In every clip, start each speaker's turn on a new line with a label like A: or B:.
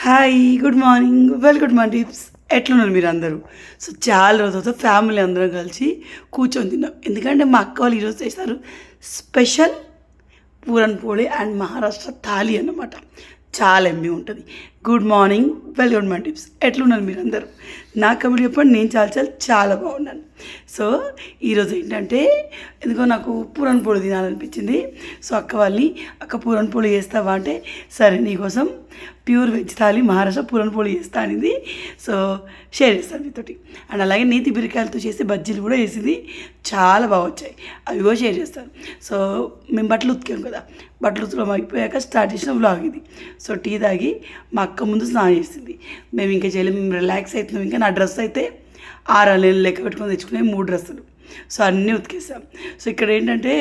A: Hi, good morning, good morning tips. ఎట్లున్నారు మీరు అందరూ? సో చాలా రోజులతో ఫ్యామిలీ అందరం కలిసి కూర్చొని తిన్నాం. ఎందుకంటే మా అక్క వాళ్ళు ఈరోజు చేస్తారు స్పెషల్ పూరన్ పోళీ అండ్ మహారాష్ట్ర థాలీ అన్నమాట. చాలా ఎమ్మి ఉంటుంది. Good morning, good morning tips. ఎట్లున్నారు మీరు అందరూ? నా కబుర్లు చెప్పండి. నేను చాలా బాగున్నాను. సో ఈరోజు ఏంటంటే ఎందుకో నాకు పూరన్ పోళీ తినాలనిపించింది. సో అక్క వాళ్ళని పూరన్ పోళీ చేస్తావా అంటే సరే నీకోసం ప్యూర్ వెజ్ థాలీ మహారాష్ట్ర పూరన్ పోళీ చేస్తా అనింది. సో షేర్ చేస్తాను మీతోటి. అండ్ అలాగే నేతి బీరకాయలతో చేసే బజ్జీలు కూడా వేసింది. చాలా బాగా వచ్చాయి. అవి కూడా షేర్ చేస్తాను. సో మేము బట్టలు ఉతికాం కదా, బట్టలు ఉతకడం అయిపోయాక స్టార్ట్ చేసిన వ్లాగ్ ఇది. సో టీ తాగి మా అక్క ముందు స్నానం చేసింది. మేము ఇంకా చేయలేము, మేము రిలాక్స్ అవుతున్నాం. ఇంకా నా డ్రెస్ అయితే 6 నెలలు లెక్క పెట్టుకొని తెచ్చుకునే 3 డ్రెస్సులు. సో అన్నీ ఉతికేసాం. సో ఇక్కడ ఏంటంటే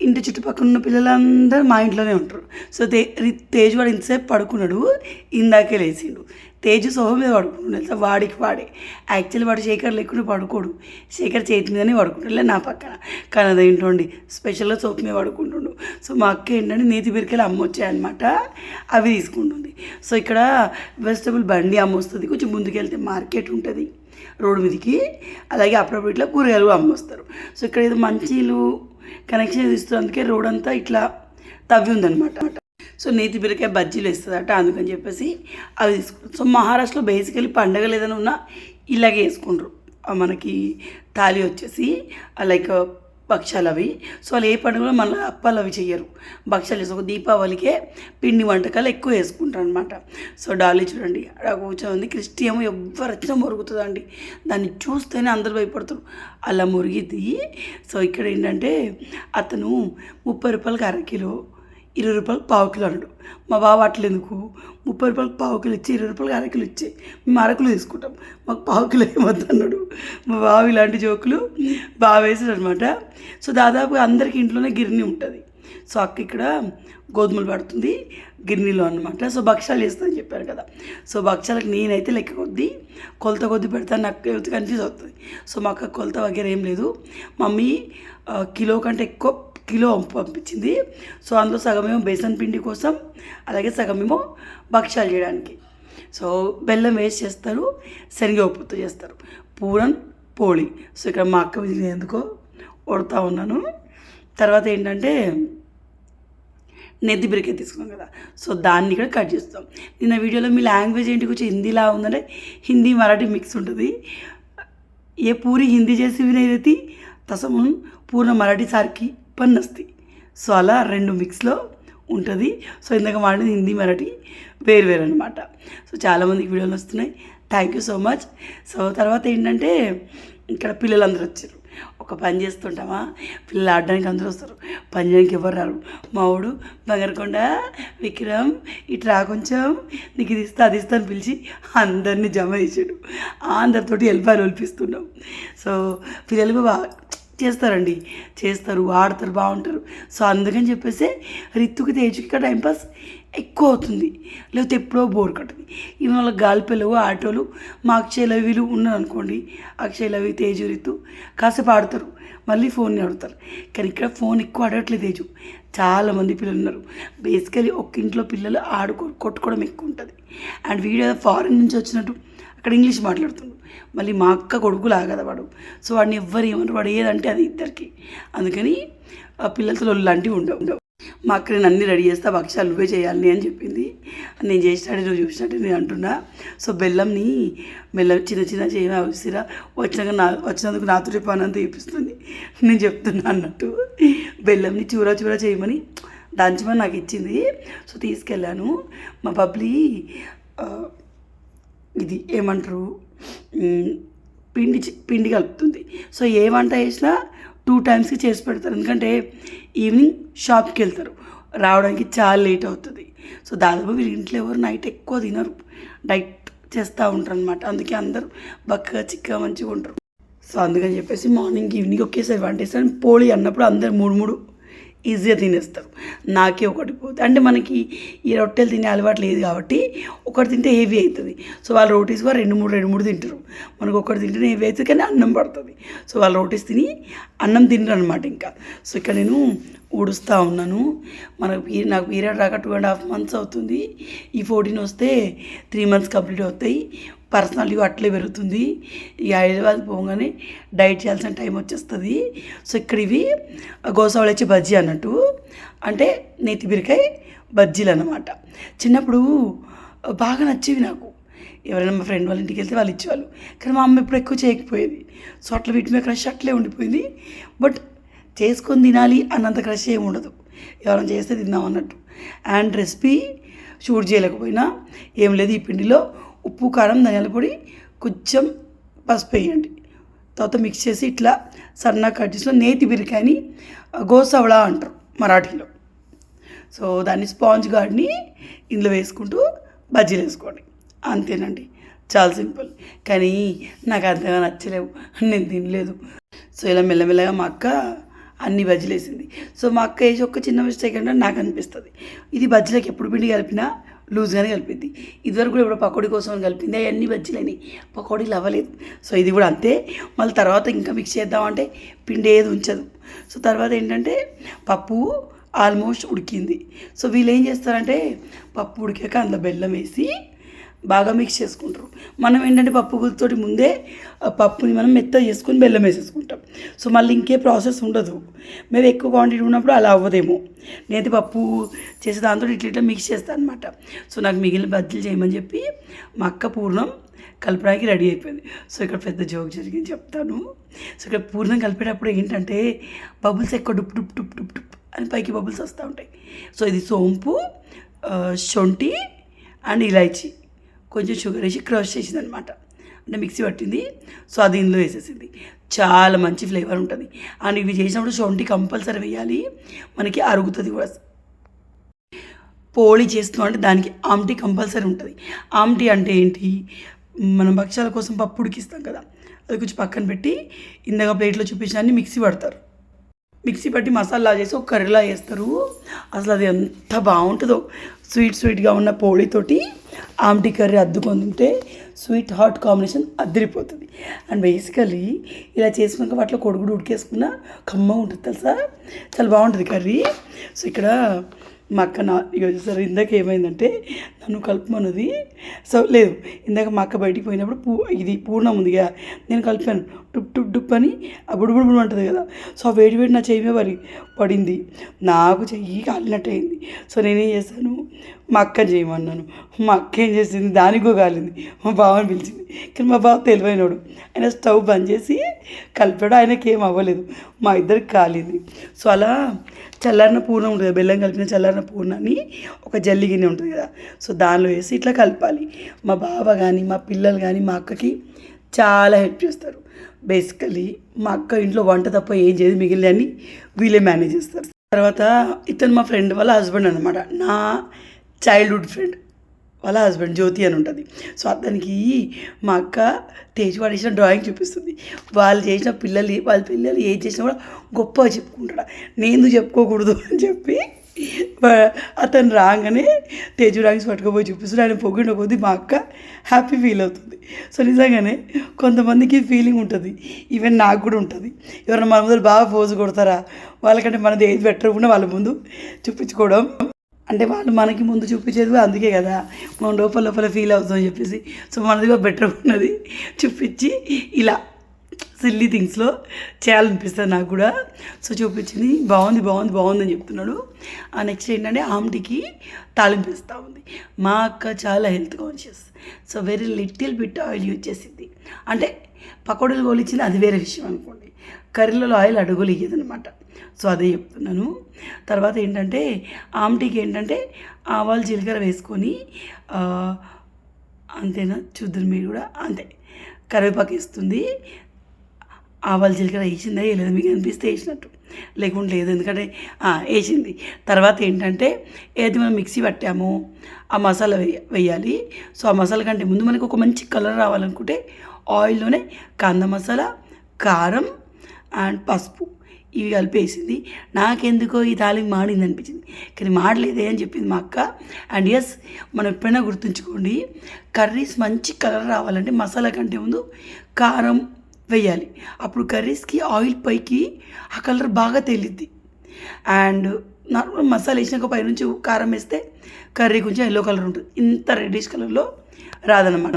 A: ఇంటి చుట్టుపక్కల ఉన్న పిల్లలందరూ మా ఇంట్లోనే ఉంటారు. సో తేజు వాడు ఇంతసేపు పడుకున్నాడు, ఇందాకే లేచిండు. తేజు సోహ మీద పడుకున్నాడు తెలుసా, వాడే యాక్చువల్లీ వాడు శేఖర్ లేకుండా పడుకోడు, శేఖర్ చేతి మీదనే పడుకుంటాడు నా పక్కన. కానీ అదేంటోండి స్పెషల్గా సోపు మీద పడుకుంటుండు. సో మా అక్క ఏంటంటే నేతి బీరకాయలు అమ్మొచ్చాయన్నమాట, అవి తీసుకుంటుంది. సో ఇక్కడ వెజిటబుల్ బండి అమ్మొస్తుంది. కొంచెం ముందుకెళ్తే మార్కెట్ ఉంటుంది రోడ్డు మీదకి. అలాగే అప్పుడప్పుడు ఇట్లా కూరగాయలు అమ్మొస్తారు. సో ఇక్కడ ఏదో మంచీలు కనెక్షన్ ఇస్తుంది, అందుకే రోడ్ అంతా ఇట్లా తవ్వి ఉందన్నమాట. సో నేతి బీరకాయ బజ్జీలు వేస్తుందట, అందుకని చెప్పేసి అవి తీసుకుంటారు. సో మహారాష్ట్రలో బేసికలీ పండగలు ఏదైనా ఉన్నా ఇలాగే వేసుకుంటారు. మనకి థాలీ వచ్చేసి లైక్ భక్షాలు అవి. సో వాళ్ళు ఏ పండుగలో మళ్ళీ అప్పాలు అవి చెయ్యరు, భక్షాలు చేస్తారు. దీపావళికే పిండి వంటకాలు ఎక్కువ వేసుకుంటారు అనమాట. సో డాలీ చూడండి అక్కడ కూర్చొని, క్రిస్టి ఏమో ఎవరు వచ్చినా మురుగుతుందండి, దాన్ని చూస్తేనే అందరు భయపడతారు, అలా మురిగిద్ది. సో ఇక్కడ ఏంటంటే అతను 30 రూపాయలకి అరకిలో, 20 రూపాయలకు పావు కిలో అన్నాడు. మా బావ అట్లెందుకు 30 రూపాయలకు పావు కిలో ఇచ్చి 20 రూపాయలకు అరకిలో ఇచ్చి మేము అరకిలో తీసుకుంటాం, మాకు పావు కిలో ఏమొద్దు అన్నాడు మా బావ. ఇలాంటి జోకులు బాగా వేసాడు అనమాట. సో దాదాపుగా అందరికీ ఇంట్లోనే గిర్నీ ఉంటుంది. సో అక్క ఇక్కడ గోధుమలు పడుతుంది గిర్నీలో అనమాట. సో భక్షాలు చేస్తుందని చెప్పారు కదా. సో భక్షాలకు నేనైతే లెక్క కొలత కొద్ది పెడతాను, నాకు కన్ఫ్యూజ్ అవుతుంది. సో మా అక్క కొలత వగేర ఏం లేదు. మమ్మీ కిలో కంటే ఎక్కువ కిలో పంపించింది. సో అందులో సగమేమో బేసన్ పిండి కోసం, అలాగే సగమేమో భక్షాలు చేయడానికి. సో బెల్లం వేసి చేస్తారు, శనగపప్పుతో చేస్తారు పూరన్ పోళీ. సో ఇక్కడ మా అక్క ఎందుకో కొడతా ఉన్నాను. తర్వాత ఏంటంటే నెత్తి బీరకాయ తీసుకున్నాం కదా, సో దాన్ని ఇక్కడ కట్ చేస్తాం. నిన్న వీడియోలో మీ లాంగ్వేజ్ ఏంటి కొంచెం హిందీలా ఉందంటే హిందీ మరాఠీ మిక్స్ ఉంటుంది. ఏ పూరి హిందీ చేసి వినేది తసం పూర్ణ మరాఠీ సార్కి పని వస్తాయి. సో అలా 2 మిక్స్లో ఉంటుంది. సో ఇందాక మాట్లాడింది హిందీ మరాఠీ వేరు అనమాట. సో చాలామందికి వీడియోలు వస్తున్నాయి, thank you so much. So తర్వాత ఏంటంటే ఇక్కడ పిల్లలందరూ వచ్చారు. ఒక పని చేస్తుంటామా, పిల్లలు ఆడడానికి అందరూ వస్తారు, పని చేయడానికి ఎవరు రారు. మావాడు బంగారకొండ విక్రమ్ ఇట్లా కొంచెం నీకు ఇది ఇస్తా అది ఇస్తా అని పిలిచి అందరినీ జమ చేసాడు. అందరితోటి ఎల్లిపాయలు ఒలిపిస్తున్నాం. సో పిల్లలు బాగా చేస్తారు, ఆడతారు, బాగుంటారు. సో అందుకని చెప్పేసి రిత్తుకి తేజుకి ఇక్కడ టైంపాస్ ఎక్కువ అవుతుంది, లేకపోతే ఎప్పుడో బోర్ కట్టుతుంది. ఈవెన్ వాళ్ళ గాలిపిల్లలు ఆటోలు మా అక్షయలవి వీళ్ళు ఉన్నారు అనుకోండి, అక్షయలవి తేజు రిత్తు కాసేపు ఆడతారు, మళ్ళీ ఫోన్ని ఆడతారు. కానీ ఇక్కడ ఫోన్ ఎక్కువ ఆడట్లేదు తేజు. చాలామంది పిల్లలు ఉన్నారు. బేసికలీ ఒక్క ఇంట్లో పిల్లలు కొట్టుకోవడం ఎక్కువ ఉంటుంది. అండ్ వీడియో ఫారెన్ నుంచి వచ్చినట్టు అక్కడ ఇంగ్లీష్ మాట్లాడుతుండు. మళ్ళీ మా అక్క కొడుకు లాగదా వాడు. సో వాడిని ఎవ్వరు ఏమన్నారు, వాడు ఏదంటే అది ఇద్దరికి. అందుకని పిల్లలతో లాంటివి ఉండవు. మా అక్క నేను అన్నీ రెడీ చేస్తా, భక్షాలు నువ్వే చేయాలి అని చెప్పింది. నేను చేసినట్టు నువ్వు చూసినట్టు నేను అంటున్నా. సో బెల్లంని చిన్న చేయసిరా వచ్చినందుకు నాతో పని అంతా చూపిస్తుంది, నేను చెప్తున్నా అన్నట్టు. బెల్లంని చూరా చేయమని దంచమని నాకు ఇచ్చింది. సో తీసుకెళ్ళాను. మా పబ్లి ఇది ఏమంటారు పిండి కలుపుతుంది. సో ఏ వంట చేసినా 2 టైమ్స్కి చేసి పెడతారు, ఎందుకంటే ఈవినింగ్ షాప్కి వెళ్తారు, రావడానికి చాలా లేట్ అవుతుంది. సో దాదాపు వీళ్ళ ఇంట్లో ఎవరు నైట్ ఎక్కువ తినరు, డైట్ చేస్తూ ఉంటారు అనమాట. అందుకే అందరూ బక్కగా చిక్కగా మంచిగా ఉంటారు. సో అందుకని చెప్పేసి మార్నింగ్ ఈవినింగ్ ఒకేసారి వంట చేస్తాను. పోళీ అన్నప్పుడు అందరు 3 3 ఈజీగా తినేస్తారు. నాకే ఒకటి పోతుంది అంటే మనకి ఈ రొట్టెలు తినే అలవాటు లేదు కాబట్టి ఒకటి తింటే హెవీ అవుతుంది. సో వాళ్ళు రోటీస్ కూడా రెండు మూడు తింటారు. మనకు ఒకటి తింటేనే హెవీ అవుతుంది కానీ అన్నం పడుతుంది. సో వాళ్ళు రోటీస్ తిని అన్నం తినరు అనమాట ఇంకా. సో ఇక్కడ నేను ఊడుస్తూ ఉన్నాను. నాకు పీరియడ్ రాక 2.5 months అవుతుంది. ఈ 14 వస్తే 3 months కంప్లీట్ అవుతాయి. పర్సనాలిటీ అట్లే పెరుగుతుంది. ఈ హైదరాబాద్ పోగానే డైట్ చేయాల్సిన టైం వచ్చేస్తుంది. సో ఇక్కడ ఇవి గోసావళి బజ్జీ అన్నట్టు, అంటే నేతి బీరకాయ బజ్జీలు అన్నమాట. చిన్నప్పుడు బాగా నచ్చేవి నాకు. ఎవరైనా మా ఫ్రెండ్ వాళ్ళ ఇంటికి వెళ్తే వాళ్ళు ఇచ్చేవాళ్ళు, కానీ మా అమ్మ ఎప్పుడు ఎక్కువ చేయకపోయేది. సో అట్లా వీటి మీద క్రష్ అట్లే ఉండిపోయింది. బట్ చేసుకొని తినాలి అన్నంత క్రష్ ఏమి ఉండదు, ఎవరైనా చేస్తే తిందాం అన్నట్టు. అండ్ రెసిపీ షూట్ చేయలేకపోయినా ఏం లేదు, ఈ పిండిలో ఉప్పు, కారం, ధనియాల పొడి, కొంచెం పసుపు వేయండి. తర్వాత మిక్స్ చేసి ఇట్లా సన్నగా కట్ చేసిన నేతి బీరకాయని గోసవడా అంటారు మరాఠీలో. సో దాన్ని స్పాంజ్ గార్డ్ని ఇందులో వేసుకుంటూ బజ్జీలు వేసుకోండి. అంతేనండి, చాలా సింపుల్. కానీ నాకు అంతగా నచ్చలేవు, నేను తినలేదు. సో ఇలా మెల్లమెల్లగా మా అక్క అన్ని బజ్జీలు వేసింది. సో మా అక్క వేసి ఒక చిన్న మిస్టేక్ అంటే నాకు అనిపిస్తుంది, ఇది బజ్జీలకు ఎప్పుడు పిండి కలిపినా లూజ్గానే కలిపింది. ఇదివరకు కూడా ఇప్పుడు పకోడీ కోసం కలిపింది, అవన్నీ బజ్జీలని పకోడీలు అవ్వలేదు. సో ఇది కూడా అంతే. మళ్ళీ తర్వాత ఇంకా మిక్స్ చేద్దామంటే పిండి ఏది ఉంచదు. సో తర్వాత ఏంటంటే పప్పు ఆల్మోస్ట్ ఉడికింది. సో వీళ్ళు ఏం చేస్తారంటే పప్పు ఉడికాక అందులో బెల్లం వేసి బాగా మిక్స్ చేసుకుంటారు. మనం ఏంటంటే పప్పు గుత్తితోటి ముందే పప్పుని మనం మెత్తగా చేసుకొని బెల్లం వేసేసుకుంటాం. సో మళ్ళీ ఇంకే ప్రాసెస్ ఉండదు. మేము ఎక్కువ క్వాంటిటీ ఉన్నప్పుడు అలా అవ్వదేమో. నేనైతే పప్పు చేసే దాంతో ఇట్లా మిక్స్ చేస్తాను అనమాట. సో నాకు మిగిలిన బజ్జీలు చేయమని చెప్పి మా అక్క పూర్ణం కలపడానికి రెడీ అయిపోయింది. సో ఇక్కడ పెద్ద జోక్ జరిగింది చెప్తాను. సో ఇక్కడ పూర్ణం కలిపేటప్పుడు ఏంటంటే బబుల్స్ ఎక్కువ డుప్ డుప్ డుప్ డుప్ డుప్ అని పైకి బబుల్స్ వస్తూ ఉంటాయి. సో ఇది సోంపు, శొంఠి అండ్ ఇలాచి, కొంచెం షుగర్ వేసి క్రష్ చేసింది అనమాట, అంటే మిక్సీ పట్టింది. సో అది ఇందులో వేసేసింది. చాలా మంచి ఫ్లేవర్ ఉంటుంది. అండ్ ఇవి చేసినప్పుడు శొంఠి కంపల్సరీ వేయాలి, మనకి అరుగుతుంది కూడా. పోళీ చేస్తున్నాం అంటే దానికి ఆమ్టీ కంపల్సరీ ఉంటుంది. ఆమ్టీ అంటే ఏంటి, మనం భక్ష్యాల కోసం పప్పు ఉడికిస్తాం కదా, అది కొంచెం పక్కన పెట్టి ఇందాక ప్లేట్లో చూపించిన మిక్సీ పడతారు. మిక్సీ పట్టి మసాలా చేసి ఒక కర్రీలా వేస్తారు. అసలు అది ఎంత బాగుంటుందో, స్వీట్గా ఉన్న పోళీతోటి ఆమ్టీ కర్రీ అద్దుకొని తింటే స్వీట్ హాట్ కాంబినేషన్ అద్దరిపోతుంది. అండ్ బేసికలీ ఇలా చేసుకున్నాక వాటిలో కొడుగుడు ఉడికేసుకున్న కమ్మగా ఉంటుంది తెలుసా, చాలా బాగుంటుంది కర్రీ. సో ఇక్కడ మా అక్క సార్ ఇందాక ఏమైందంటే నన్ను కలుపుమన్నది. సో లేదు, ఇందాక మా అక్క బయటికి పోయినప్పుడు ఇది పూర్ణం ఉందిగా, నేను కలిపాను డుప్ డుప్ డుప్ అని ఆ బుడుబుడు ఉంటుంది కదా. సో ఆ వేడి నా చెయ్యి మీద పడింది, నాకు చెయ్యి కాలినట్టు అయింది. సో నేనేం చేశాను, మా అక్కని చేయమన్నాను. మా అక్క ఏం చేసింది, దానికో కాలింది. మా బావని పిలిచింది, కానీ మా బావ తెలివైనోడు, ఆయన స్టవ్ బంద్ చేసి కలిపాడు, ఆయనకి ఏం అవ్వలేదు, మా ఇద్దరికి కాలింది. సో అలా చల్లారిన పూర్ణం ఉంటుంది, బెల్లం కలిపిన చల్లారిన పూర్ణాన్ని ఒక జల్లి గిన్నె ఉంటుంది కదా, సో దానిలో వేసి ఇట్లా కలపాలి. మా బావ కానీ మా పిల్లలు కానీ మా అక్కకి చాలా హెల్ప్ చేస్తారు. బేసికలీ మా అక్క ఇంట్లో వంట తప్ప ఏం చేయదు, మిగిలినన్ని వీళ్ళే మేనేజ్ చేస్తారు. తర్వాత ఇతను మా ఫ్రెండ్ వాళ్ళ హస్బెండ్ అనమాట, నా చైల్డ్హుడ్ ఫ్రెండ్ వాళ్ళ హస్బెండ్ జ్యోతి అని ఉంటుంది. సో అతనికి మా అక్క తేజవాడు వేసిన డ్రాయింగ్ చూపిస్తుంది. వాళ్ళ పిల్లలు ఏం చేసినా కూడా గొప్పగా చెప్పుకుంటాడు, నేను చెప్పుకోకూడదు అని చెప్పి అతను రాగానే తేజు డ్రాయింగ్స్ పట్టుకుపోయి చూపిస్తాడు. ఆయన పొగిడిన కొద్దీ మా అక్క హ్యాపీ ఫీల్ అవుతుంది. సో నిజంగానే కొంతమందికి ఫీలింగ్ ఉంటుంది, ఈవెన్ నాకు కూడా ఉంటుంది. ఎవరైనా మన ముందు బాగా పోజు కొడతారా, వాళ్ళకంటే మనది ఏది బెటర్ కూడా వాళ్ళ ముందు చూపించుకోవడం, అంటే వాళ్ళు మనకి ముందు చూపించేది అందుకే కదా, మనం లోపల ఫీల్ అవుతుందని చెప్పేసి. సో మనది కూడా బెటర్ ఉన్నది చూపించి ఇలా సిల్లీ థింగ్స్లో చేయాలనిపిస్తుంది నాకు కూడా. సో చూపించింది బాగుంది అని చెప్తున్నాడు. ఆ నెక్స్ట్ ఏంటంటే ఆమ్టీకి తాలింపు వేస్తూ ఉంది. మా అక్క చాలా health conscious, so very little bit oil use చేసింది. అంటే పకోడీలు గోలిచ్చింది అది వేరే విషయం అనుకోండి, కర్రీలలో ఆయిల్ అడుగులు ఇయ్యదనమాట. సో అదే చెప్తున్నాను. తర్వాత ఏంటంటే ఆమ్టీకి ఏంటంటే ఆవాలు జీలకర్ర వేసుకొని, అంతేనా చూద్దరు మీరు కూడా, అంతే కరివేపాకు వేస్తుంది. ఆవాలు జీలకర్ర వేసిందా వేయలేదు మీకు అనిపిస్తే వేసినట్టు, లేకుంటే లేదు, ఎందుకంటే వేసింది. తర్వాత ఏంటంటే ఏది మనం మిక్సీ పట్టామో ఆ మసాలా వేయాలి. సో ఆ మసాలా కంటే ముందు మనకు ఒక మంచి కలర్ రావాలనుకుంటే ఆయిల్లోనే కంద మసాలా, కారం అండ్ పసుపు ఇవి కలిపేసింది. నాకెందుకో ఈ తాలింపు మాడింది అనిపించింది, కానీ మాడలేదే అని చెప్పింది మా అక్క. అండ్ ఎస్, మనం ఎప్పుడైనా గుర్తుంచుకోండి, కర్రీస్ మంచి కలర్ రావాలంటే మసాలా కంటే ముందు కారం వేయాలి. అప్పుడు కర్రీస్కి ఆయిల్ పైకి ఆ కలర్ బాగా తేలిద్ది. అండ్ నార్మల్ మసాలా వేసినాక పైనుంచి కారం వేస్తే కర్రీ కొంచెం ఎల్లో కలర్ ఉంటుంది, ఇంత రెడ్డిష్ కలర్లో రాదన్నమాట.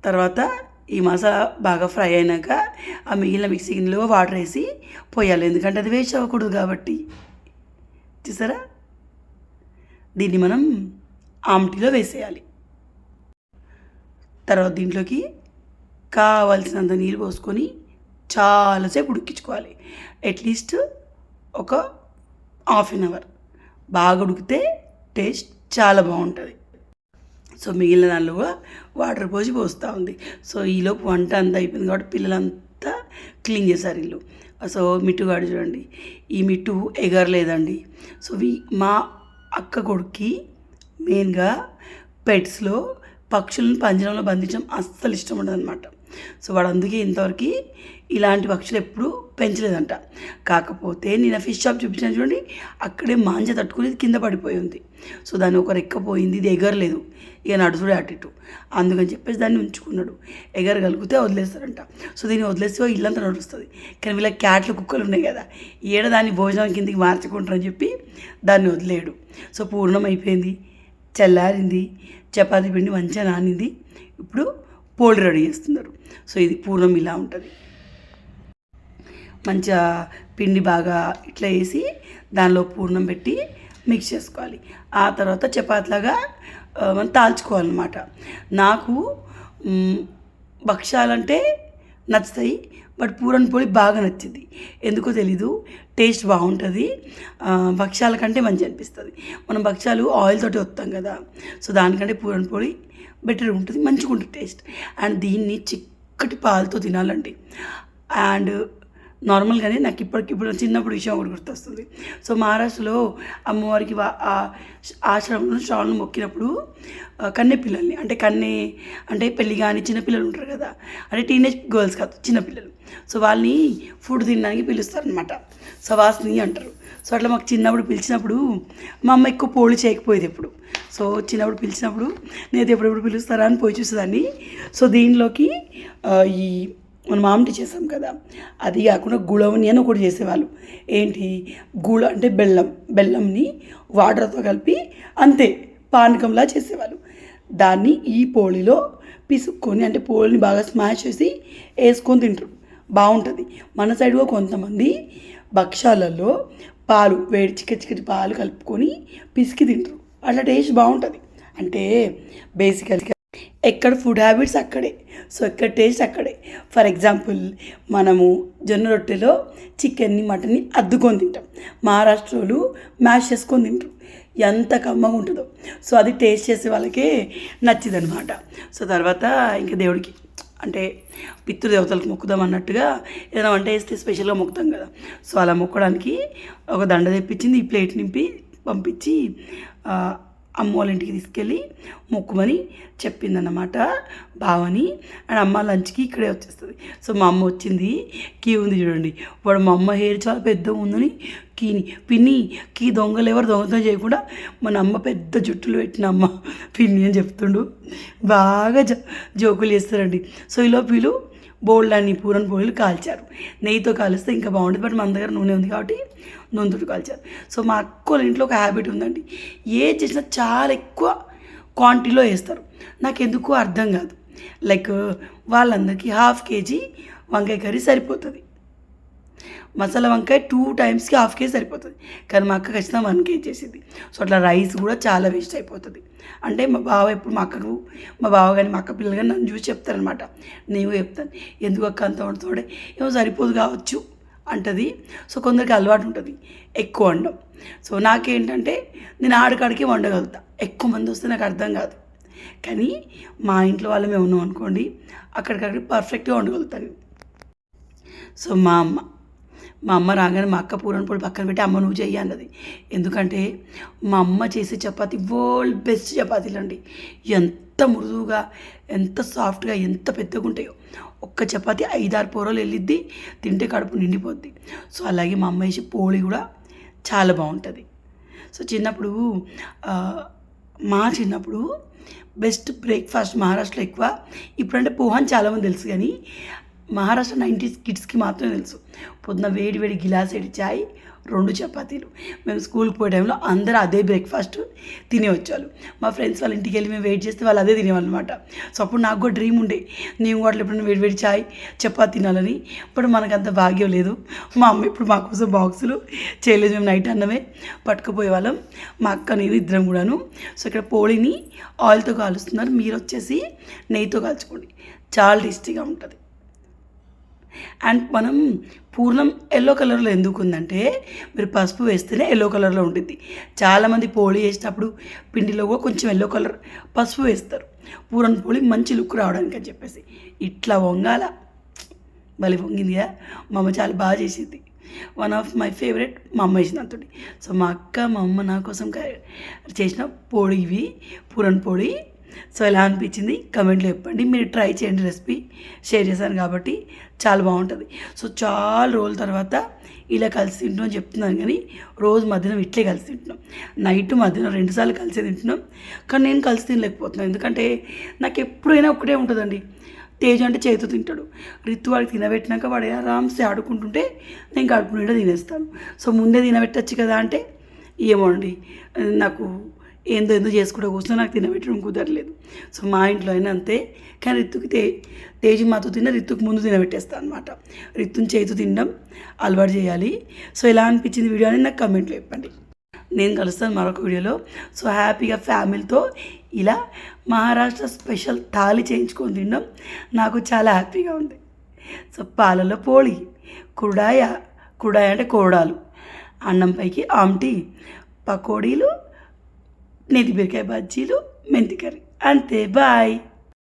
A: తర్వాత ఈ మసాలా బాగా ఫ్రై అయినాక ఆ మిగిలిన మిక్సీ గిన్నెలో వాటర్ వేసి పోయాలి, ఎందుకంటే అది వేస్ట్ అవ్వకూడదు కాబట్టి. చూసారా, దీన్ని మనం ఆమ్టీలో వేసేయాలి. తర్వాత దీంట్లోకి కావాల్సినంత నీళ్ళు పోసుకొని చాలాసేపు ఉడికించుకోవాలి. అట్లీస్ట్ ఒక ½ అవర్ బాగా ఉడికితే టేస్ట్ చాలా బాగుంటుంది. సో మిగిలిన దానిలో కూడా వాటర్ పోస్తూ ఉంది. సో ఈలోపు వంట అంతా అయిపోయింది కాబట్టి పిల్లలంతా క్లీన్ చేశారు ఇల్లు. సో మిట్టుగాడు చూడండి, ఈ మిట్టు ఎగరలేదండి. సో మా అక్క కొడుక్కి మెయిన్గా పెట్స్లో పక్షులను పంజరంలో బంధించడం అస్సలు ఇష్టం ఉండదు అనమాట. సో వాడు అందుకే ఇంతవరకు ఇలాంటి పక్షులు ఎప్పుడూ పెంచలేదంట. కాకపోతే నేను ఫిష్ షాప్ చూపించాను చూడండి, అక్కడే మాంజ తట్టుకుని కింద పడిపోయి ఉంది. సో దాన్ని ఒక రెక్క పోయింది, ఇది ఎగరలేదు, ఇక నడుచుడే అటు. అందుకని చెప్పేసి దాన్ని ఉంచుకున్నాడు. ఎగరగలిగితే వదిలేస్తారంట. సో దీన్ని వదిలేస్తే ఇల్లంతా నడుస్తుంది. కానీ వీళ్ళ క్యాట్లు కుక్కలు ఉన్నాయి కదా, దాన్ని భోజనం కిందికి మార్చుకుంటారని చెప్పి దాన్ని వదిలేయడు. సో పూర్ణం అయిపోయింది, చల్లారింది, చపాతీ పిండి మంచిగా నానింది. ఇప్పుడు పోల్డ్ రెడీ చేస్తున్నారు. సో ఇది పూర్ణం ఇలా ఉంటుంది. మంచిగా పిండి బాగా ఇట్లా వేసి దానిలో పూర్ణం పెట్టి మిక్స్ చేసుకోవాలి. ఆ తర్వాత చపాతీలాగా మనం తాల్చుకోవాలన్నమాట. నాకు భక్ష్యాలంటే నచ్చుతాయి, బట్ పూరన్ పోలి బాగా నచ్చింది. ఎందుకో తెలీదు, టేస్ట్ బాగుంటుంది. భక్ష్యాల కంటే మంచి అనిపిస్తుంది. మనం భక్ష్యాలు ఆయిల్ తోటి వస్తాం కదా, సో దానికంటే పూరన్ పోలి బెటర్ ఉంటుంది, మంచిగా ఉంటుంది టేస్ట్. అండ్ దీన్ని చిక్కటి పాలతో తినాలండి. అండ్ నార్మల్గానే నాకు ఇప్పటికిప్పుడు చిన్నప్పుడు విషయం ఒకటి గుర్తొస్తుంది. సో మహారాష్ట్రలో అమ్మవారికి ఆశ్రమంలో శ్రావణం మొక్కినప్పుడు కన్నె పిల్లల్ని అంటే పెళ్ళి కానీ చిన్నపిల్లలు ఉంటారు కదా, అంటే టీనేజ్ గర్ల్స్ కాదు, చిన్నపిల్లలు. సో వాళ్ళని ఫుడ్ తినడానికి పిలుస్తారనమాట, సవాస్ని అంటారు. సో అట్లా మాకు చిన్నప్పుడు పిలిచినప్పుడు మా అమ్మ ఎక్కువ పోళ్ళు చేయకపోయేది ఎప్పుడు. సో చిన్నప్పుడు పిలిచినప్పుడు నేను ఎప్పుడెప్పుడు పిలుస్తారా అని పోయి చూసేదాన్ని. సో దీనిలోకి ఈ మనం ఆమ్టి చేసాం కదా, అది కాకుండా గుళవని అని ఒకటి చేసేవాళ్ళు. ఏంటి అంటే బెల్లంని వాటర్తో కలిపి అంతే పానకంలా చేసేవాళ్ళు. దాన్ని ఈ పోళీలో పిసుక్కొని, అంటే పోళీని బాగా స్మాష్ చేసి వేసుకొని తింటారు, బాగుంటుంది. మన సైడ్గా కొంతమంది భక్షాలలో పాలు చిక్కటి పాలు కలుపుకొని పిసికి తింటారు, అట్లా టేస్ట్ బాగుంటుంది. అంటే బేసికల్గా ఎక్కడ ఫుడ్ హ్యాబిట్స్ అక్కడే, సో ఎక్కడ టేస్ట్ అక్కడే. ఫర్ ఎగ్జాంపుల్ మనము జొన్న రొట్టెలో చికెన్ని మటన్ని అద్దుకొని తింటాం, మహారాష్ట్రలో మ్యాష్ చేసుకొని తింటారు, ఎంత కమ్మగా ఉంటుందో. సో అది టేస్ట్ చేసే వాళ్ళకే నచ్చింది అనమాట. సో తర్వాత ఇంకా దేవుడికి అంటే పితృదేవతలకు మొక్కుదాం అన్నట్టుగా ఏదైనా వంట వేస్తే స్పెషల్గా మొక్కుతాం కదా, సో అలా మొక్కడానికి ఒక దండ తెప్పించింది, ఈ ప్లేట్ నింపి పంపించి అమ్మ వాళ్ళ ఇంటికి తీసుకెళ్ళి మొక్కుమని చెప్పిందన్నమాట బావని. అండ్ అమ్మ లంచ్కి ఇక్కడే వచ్చేస్తుంది. సో మా అమ్మ వచ్చింది, కీ ఉంది చూడండి, వాడు మా అమ్మ హెయిర్ చాలా పెద్దగా ఉందని పిన్ని కీ దొంగలు ఎవరు దొంగతనం చేయకుండా మన అమ్మ పెద్ద జుట్టులు పెట్టిన అమ్మ పిన్ని అని చెప్తుండు. బాగా జోకులు చేస్తారండి. సో ఇలా వీళ్ళు బోల్డ్ అని పూరన్ పోలీలు కాల్చారు. నెయ్యితో కాలిస్తే ఇంకా బాగుంటుంది, బట్ మన దగ్గర నూనె ఉంది కాబట్టి నూనెతో కాల్చారు. సో మా అక్కోళ్ళ ఇంట్లో ఒక హ్యాబిట్ ఉందండి, ఏది చేసినా చాలా ఎక్కువ క్వాంటిటీలో వేస్తారు. నాకు ఎందుకో అర్థం కాదు. లైక్ వాళ్ళందరికీ ½ kg వంకాయ కర్రీ సరిపోతుంది, మసాలా వంకాయ 2 times ½ kg సరిపోతుంది. కానీ మా అక్క ఖచ్చితంగా 1 kg చేసింది. సో అట్లా రైస్ కూడా చాలా వేస్ట్ అయిపోతుంది. అంటే మా బావ ఎప్పుడు మా బావ కానీ మా అక్క పిల్లలు కానీ నన్ను చూసి చెప్తారనమాట, నేను చెప్తాను ఎందుకు అక్క అంత వండుతాడే, ఏమో సరిపోదు కావచ్చు అంటది. సో కొందరికి అలవాటు ఉంటుంది ఎక్కువ వండడం. సో నాకేంటంటే నేను ఆడికాడికి వండగలుగుతా, ఎక్కువ మంది వస్తే నాకు అర్థం కాదు. కానీ మా ఇంట్లో వాళ్ళమే ఉన్నాం అనుకోండి, అక్కడికక్కడ పర్ఫెక్ట్గా వండగలుగుతాను. సో మా అమ్మ మా అమ్మ రాగానే మా అక్క పూరణ పొడి పక్కన పెట్టి అమ్మ నువ్వు చెయ్యి అన్నది. ఎందుకంటే మా అమ్మ చేసే చపాతీ వరల్డ్ బెస్ట్ చపాతీలు అండి. ఎంత మృదువుగా, ఎంత సాఫ్ట్గా, ఎంత పెద్దగా ఉంటాయో. ఒక్క చపాతీ 5-6 పొరలు వెళ్ళిద్ది, తింటే కడుపు నిండిపోద్ది. సో అలాగే మా అమ్మ వేసే పోళీ కూడా చాలా బాగుంటుంది. సో చిన్నప్పుడు మా చిన్నప్పుడు బెస్ట్ బ్రేక్ఫాస్ట్ మహారాష్ట్రలో ఎక్కువ. ఇప్పుడంటే పోహా అని చాలామంది తెలుసు, కానీ మహారాష్ట్ర 90s కిడ్స్కి మాత్రమే తెలుసు. పొద్దున వేడి వేడి గిలాసేడి చాయ్, 2 చపాతీలు. మేము స్కూల్కి పోయే టైంలో అందరూ అదే బ్రేక్ఫాస్ట్ తినే వచ్చేవాళ్ళు. మా ఫ్రెండ్స్ వాళ్ళ ఇంటికి వెళ్ళి మేము వెయిట్ చేస్తే వాళ్ళు అదే తినేవాళ్ళు అనమాట. సో అప్పుడు నాకు కూడా డ్రీమ్ ఉండే, నేను కూడా ఎప్పుడైనా వేడి వేడి చాయ్ చపాతీ తినాలని. ఇప్పుడు మనకంత భాగ్యం లేదు. మా అమ్మ ఇప్పుడు మా కోసం బాక్సులు చేయలేదు, మేము నైట్ అన్నమే పట్టుకుపోయేవాళ్ళం, మా అక్క నేను ఇద్దరం కూడాను. సో ఇక్కడ పోళీని ఆయిల్తో కాలుస్తున్నారు, మీరు వచ్చేసి నెయ్యితో కాల్చుకోండి, చాలా టేస్టీగా ఉంటుంది. అండ్ మనం పూర్ణం ఎల్లో కలర్లో ఎందుకు ఉందంటే మీరు పసుపు వేస్తేనే ఎల్లో కలర్లో ఉంటుంది. చాలామంది పోళీ వేసేటప్పుడు పిండిలో కూడా కొంచెం ఎల్లో కలర్ పసుపు వేస్తారు, పూరణ పోళీ మంచి లుక్ రావడానికి అని చెప్పేసి. ఇట్లా వంగాల భలే వంగిందిగా. మా అమ్మ చాలా బాగా చేసింది. వన్ ఆఫ్ మై ఫేవరెట్ మా అమ్మ వేసిన అంతటి. సో మా అక్క మా అమ్మ నా కోసం చేసిన పోళీ ఇవి, పూరణ పోళీ. సో ఎలా అనిపించింది కమెంట్లో చెప్పండి. మీరు ట్రై చేయండి, రెసిపీ షేర్ చేశాను కాబట్టి చాలా బాగుంటుంది. సో చాలా రోజుల తర్వాత ఇలా కలిసి తింటున్నాం చెప్తున్నాను, కానీ రోజు మధ్యాహ్నం ఇట్లే కలిసి తింటున్నాం, నైట్ మధ్యాహ్నం 2 సార్లు కలిసి తింటున్నాం. కానీ నేను కలిసి తినలేకపోతున్నాను, ఎందుకంటే నాకు ఎప్పుడైనా ఒకటే ఉంటుందండి. తేజ అంటే చేతితో తింటాడు, రితు వాడికి తినబెట్టినాక వాడు ఆరామ్సే ఆడుకుంటుంటే నేను కడుపు నిండా తినేస్తాను. సో ముందే తినబెట్టచ్చు కదా అంటే ఏమో అండి, నాకు ఏందో చేసుకుంటూ కూర్చొని నాకు తినబెట్టడం కుదరలేదు. సో మా ఇంట్లో అయినా అంతే. కానీ రిత్తుకి తేజు మాతో తిన్న రిత్తుకి ముందు తినబెట్టేస్తాను అనమాట. రిత్తుని చేతు తినడం అలవాటు చేయాలి. సో ఎలా అనిపించింది వీడియో అని నాకు కమెంట్లో చెప్పండి. నేను కలుస్తాను మరొక వీడియోలో. సో హ్యాపీగా ఫ్యామిలీతో ఇలా మహారాష్ట్ర స్పెషల్ థాలి చేయించుకొని తినడం నాకు చాలా హ్యాపీగా ఉంది. సో పాలలో పోళీ, కుడాయ అంటే కోడాలు, అన్నం పైకి ఆమ్టీ, పకోడీలు, నేతి బీరకాయ బజ్జీలు, మెంతి కర్రీ, అంతే. బాయ్.